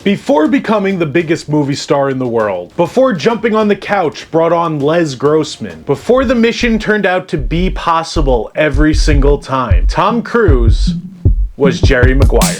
Before becoming the biggest movie star in the world, before jumping on the couch brought on Les Grossman, before the mission turned out to be possible every single time, Tom Cruise was Jerry Maguire.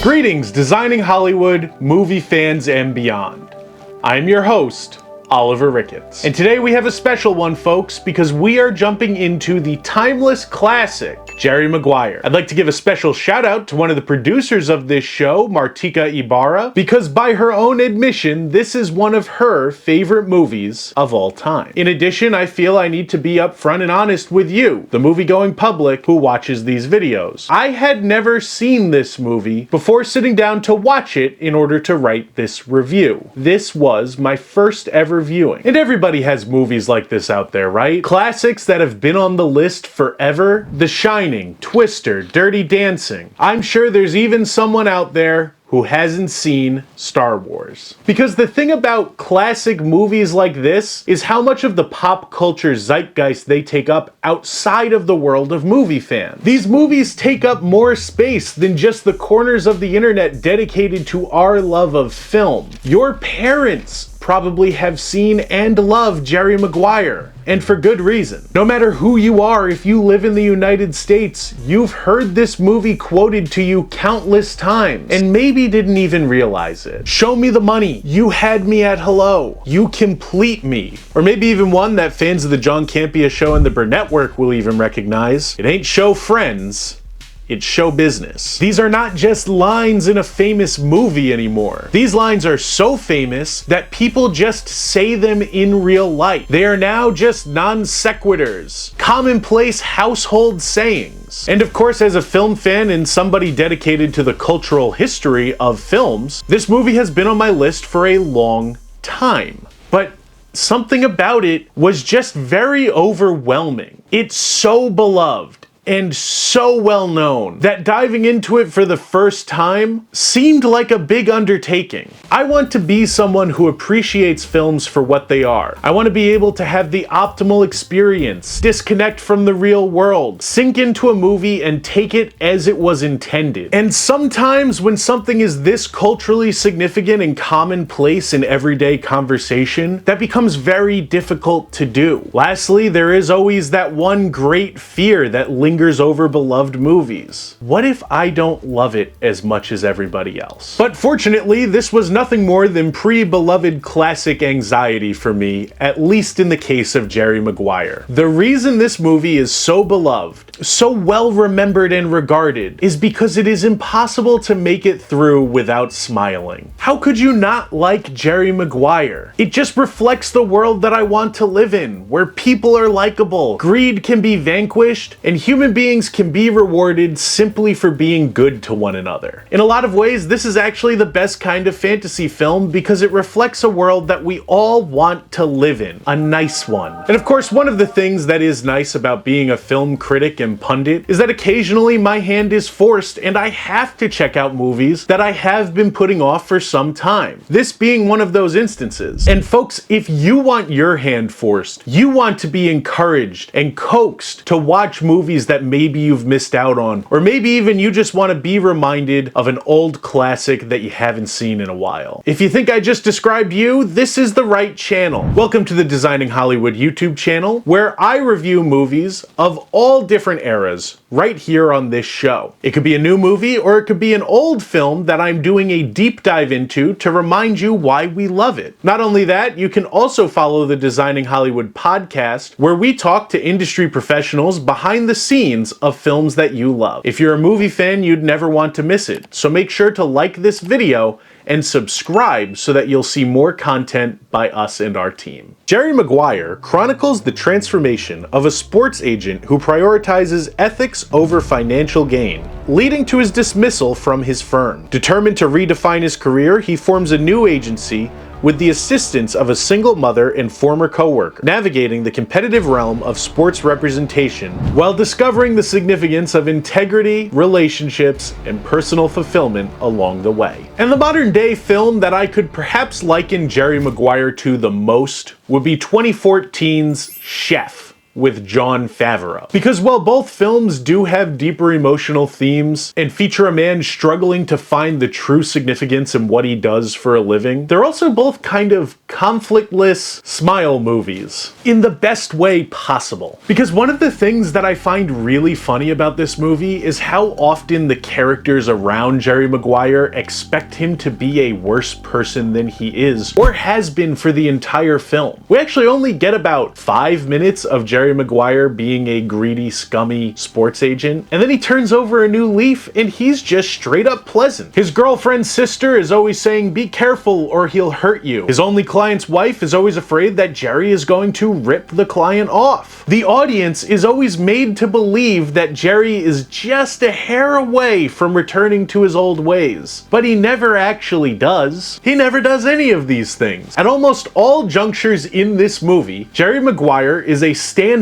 Greetings, Designing Hollywood, movie fans, and beyond. I'm your host, Oliver Ricketts. And today we have a special one, folks, because we are jumping into the timeless classic, Jerry Maguire. I'd like to give a special shout out to one of the producers of this show, Martika Ibarra, because by her own admission, this is one of her favorite movies of all time. In addition, I feel I need to be upfront and honest with you, the movie-going public who watches these videos. I had never seen this movie before sitting down to watch it in order to write this review. This was my first ever viewing. And everybody has movies like this out there, right? Classics that have been on the list forever. The Shining, Twister, Dirty Dancing. I'm sure there's even someone out there who hasn't seen Star Wars. Because the thing about classic movies like this is how much of the pop culture zeitgeist they take up outside of the world of movie fans. These movies take up more space than just the corners of the internet dedicated to our love of film. Your parents probably have seen and love Jerry Maguire, and for good reason. No matter who you are, if you live in the United States, you've heard this movie quoted to you countless times, and maybe didn't even realize it. Show me the money. You had me at hello. You complete me. Or maybe even one that fans of the John Campea Show and the Burnett Work will even recognize. It ain't show friends, it's show business. These are not just lines in a famous movie anymore. These lines are so famous that people just say them in real life. They are now just non sequiturs, commonplace household sayings. And of course, as a film fan and somebody dedicated to the cultural history of films, this movie has been on my list for a long time. But something about it was just very overwhelming. It's so beloved and so well known that diving into it for the first time seemed like a big undertaking. I want to be someone who appreciates films for what they are. I want to be able to have the optimal experience, disconnect from the real world, sink into a movie and take it as it was intended. And sometimes when something is this culturally significant and commonplace in everyday conversation, that becomes very difficult to do. Lastly, there is always that one great fear that lingers over beloved movies. What if I don't love it as much as everybody else? But fortunately, this was nothing more than pre-beloved classic anxiety for me, at least in the case of Jerry Maguire. The reason this movie is so beloved, so well remembered and regarded, is because it is impossible to make it through without smiling. How could you not like Jerry Maguire? It just reflects the world that I want to live in, where people are likable, greed can be vanquished, and human beings can be rewarded simply for being good to one another. In a lot of ways, this is actually the best kind of fantasy film because it reflects a world that we all want to live in, a nice one. And of course, one of the things that is nice about being a film critic and pundit is that occasionally my hand is forced and I have to check out movies that I have been putting off for some time. This being one of those instances. And folks, if you want your hand forced, you want to be encouraged and coaxed to watch movies that maybe you've missed out on, or maybe even you just want to be reminded of an old classic that you haven't seen in a while. If you think I just described you, this is the right channel. Welcome to the Designing Hollywood YouTube channel, where I review movies of all different eras right here on this show. It could be a new movie or it could be an old film that I'm doing a deep dive into to remind you why we love it. Not only that, you can also follow the Designing Hollywood podcast, where we talk to industry professionals behind the scenes of films that you love. If you're a movie fan, you'd never want to miss it. So make sure to like this video and subscribe so that you'll see more content by us and our team. Jerry Maguire chronicles the transformation of a sports agent who prioritizes ethics over financial gain, leading to his dismissal from his firm. Determined to redefine his career, he forms a new agency with the assistance of a single mother and former co-worker, navigating the competitive realm of sports representation while discovering the significance of integrity, relationships, and personal fulfillment along the way. And the modern day film that I could perhaps liken Jerry Maguire to the most would be 2014's Chef with Jon Favreau. Because while both films do have deeper emotional themes and feature a man struggling to find the true significance in what he does for a living, they're also both kind of conflictless smile movies in the best way possible. Because one of the things that I find really funny about this movie is how often the characters around Jerry Maguire expect him to be a worse person than he is or has been for the entire film. We actually only get about 5 minutes of Jerry Maguire being a greedy, scummy sports agent, and then he turns over a new leaf and he's just straight up pleasant. His girlfriend's sister is always saying, "Be careful or he'll hurt you." His only client's wife is always afraid that Jerry is going to rip the client off. The audience is always made to believe that Jerry is just a hair away from returning to his old ways, but he never actually does. He never does any of these things. At almost all junctures in this movie, Jerry Maguire is a stand-up,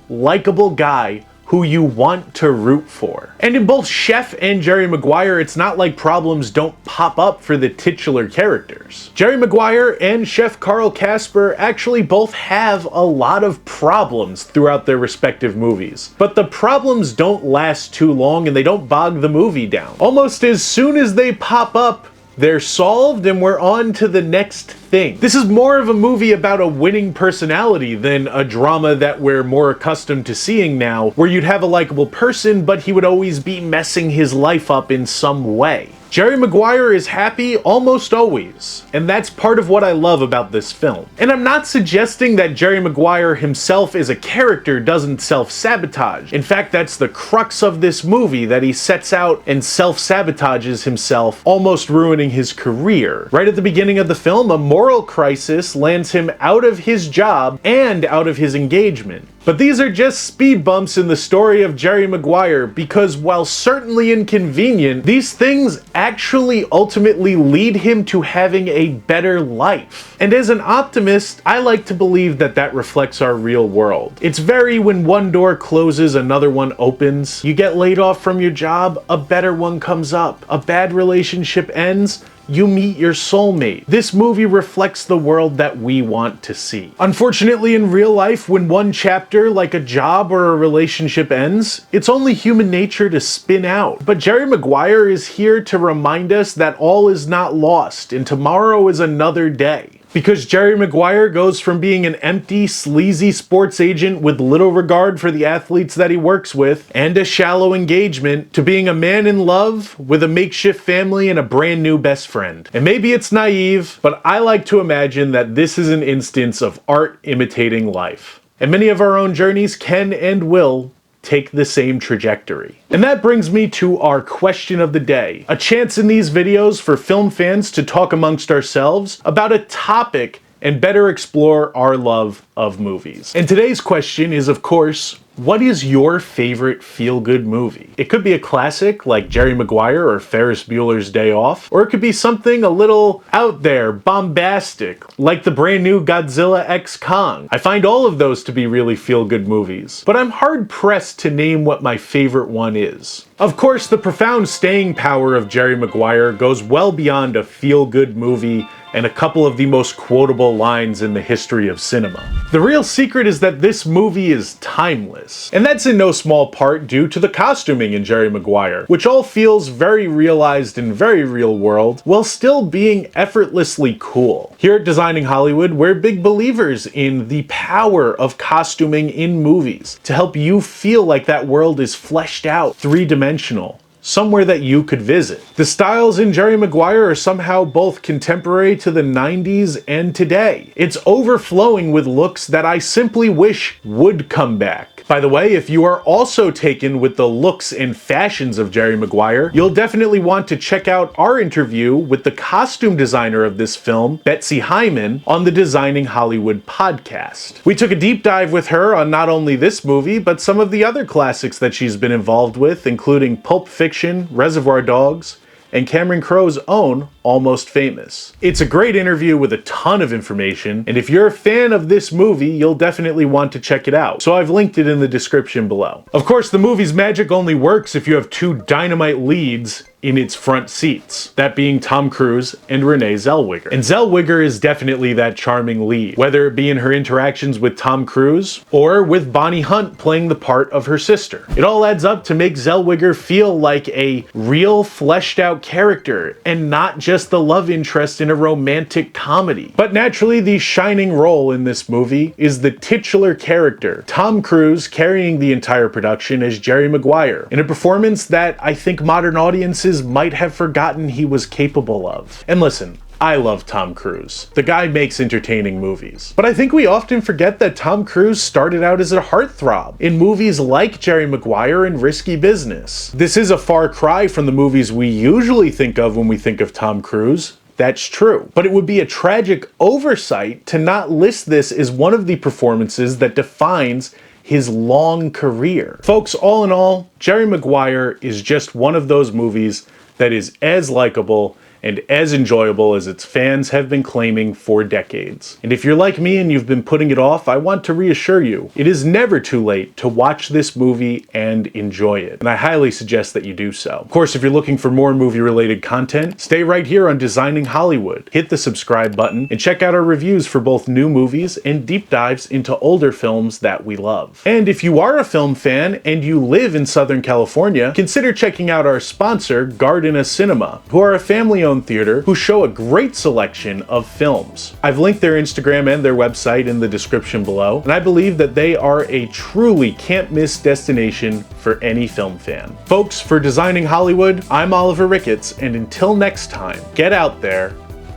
likable guy who you want to root for. And in both Chef and Jerry Maguire, it's not like problems don't pop up for the titular characters. Jerry Maguire and Chef Carl Casper actually both have a lot of problems throughout their respective movies. But the problems don't last too long and they don't bog the movie down. Almost as soon as they pop up, they're solved and we're on to the next thing. This is more of a movie about a winning personality than a drama that we're more accustomed to seeing now, where you'd have a likable person, but he would always be messing his life up in some way. Jerry Maguire is happy almost always, and that's part of what I love about this film. And I'm not suggesting that Jerry Maguire himself as a character doesn't self-sabotage. In fact, that's the crux of this movie, that he sets out and self-sabotages himself, almost ruining his career. Right at the beginning of the film, a moral crisis lands him out of his job and out of his engagement. But these are just speed bumps in the story of Jerry Maguire, because while certainly inconvenient, these things actually ultimately lead him to having a better life. And as an optimist, I like to believe that that reflects our real world. It's very when one door closes, another one opens. You get laid off from your job, a better one comes up. A bad relationship ends, you meet your soulmate. This movie reflects the world that we want to see. Unfortunately, in real life, when one chapter, like a job or a relationship, ends, it's only human nature to spin out. But Jerry Maguire is here to remind us that all is not lost, and tomorrow is another day. Because Jerry Maguire goes from being an empty, sleazy sports agent with little regard for the athletes that he works with and a shallow engagement to being a man in love with a makeshift family and a brand new best friend. And maybe it's naive, but I like to imagine that this is an instance of art imitating life. And many of our own journeys can and will take the same trajectory. And that brings me to our question of the day. A chance in these videos for film fans to talk amongst ourselves about a topic and better explore our love of movies. And today's question is, of course, what is your favorite feel-good movie? It could be a classic like Jerry Maguire or Ferris Bueller's Day Off, or it could be something a little out there, bombastic, like the brand new Godzilla x Kong. I find all of those to be really feel-good movies, but I'm hard-pressed to name what my favorite one is. Of course, the profound staying power of Jerry Maguire goes well beyond a feel-good movie and a couple of the most quotable lines in the history of cinema. The real secret is that this movie is timeless. And that's in no small part due to the costuming in Jerry Maguire, which all feels very realized and very real world, while still being effortlessly cool. Here at Designing Hollywood, we're big believers in the power of costuming in movies to help you feel like that world is fleshed out, three-dimensional, somewhere that you could visit. The styles in Jerry Maguire are somehow both contemporary to the 90s and today. It's overflowing with looks that I simply wish would come back. By the way, if you are also taken with the looks and fashions of Jerry Maguire, you'll definitely want to check out our interview with the costume designer of this film, Betsy Hyman, on the Designing Hollywood podcast. We took a deep dive with her on not only this movie, but some of the other classics that she's been involved with, including Pulp Fiction, Reservoir Dogs, and Cameron Crowe's own Almost Famous. It's a great interview with a ton of information, and if you're a fan of this movie, you'll definitely want to check it out, so I've linked it in the description below. Of course, the movie's magic only works if you have two dynamite leads in its front seats, that being Tom Cruise and Renee Zellweger. And Zellweger is definitely that charming lead, whether it be in her interactions with Tom Cruise or with Bonnie Hunt playing the part of her sister. It all adds up to make Zellweger feel like a real fleshed out character and not just the love interest in a romantic comedy. But naturally, the shining role in this movie is the titular character, Tom Cruise, carrying the entire production as Jerry Maguire, in a performance that I think modern audiences might have forgotten he was capable of. And listen, I love Tom Cruise. The guy makes entertaining movies. But I think we often forget that Tom Cruise started out as a heartthrob in movies like Jerry Maguire and Risky Business. This is a far cry from the movies we usually think of when we think of Tom Cruise. That's true. But it would be a tragic oversight to not list this as one of the performances that defines his long career. Folks, all in all, Jerry Maguire is just one of those movies that is as likable and as enjoyable as its fans have been claiming for decades. And if you're like me and you've been putting it off, I want to reassure you, it is never too late to watch this movie and enjoy it. And I highly suggest that you do so. Of course, if you're looking for more movie-related content, stay right here on Designing Hollywood. Hit the subscribe button and check out our reviews for both new movies and deep dives into older films that we love. And if you are a film fan and you live in Southern California, consider checking out our sponsor, Gardena Cinema, who are a family-owned theater who show a great selection of films. I've linked their Instagram and their website in the description below, and I believe that they are a truly can't-miss destination for any film fan. Folks, for Designing Hollywood, I'm Oliver Ricketts, and until next time, get out there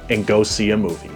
and go see a movie.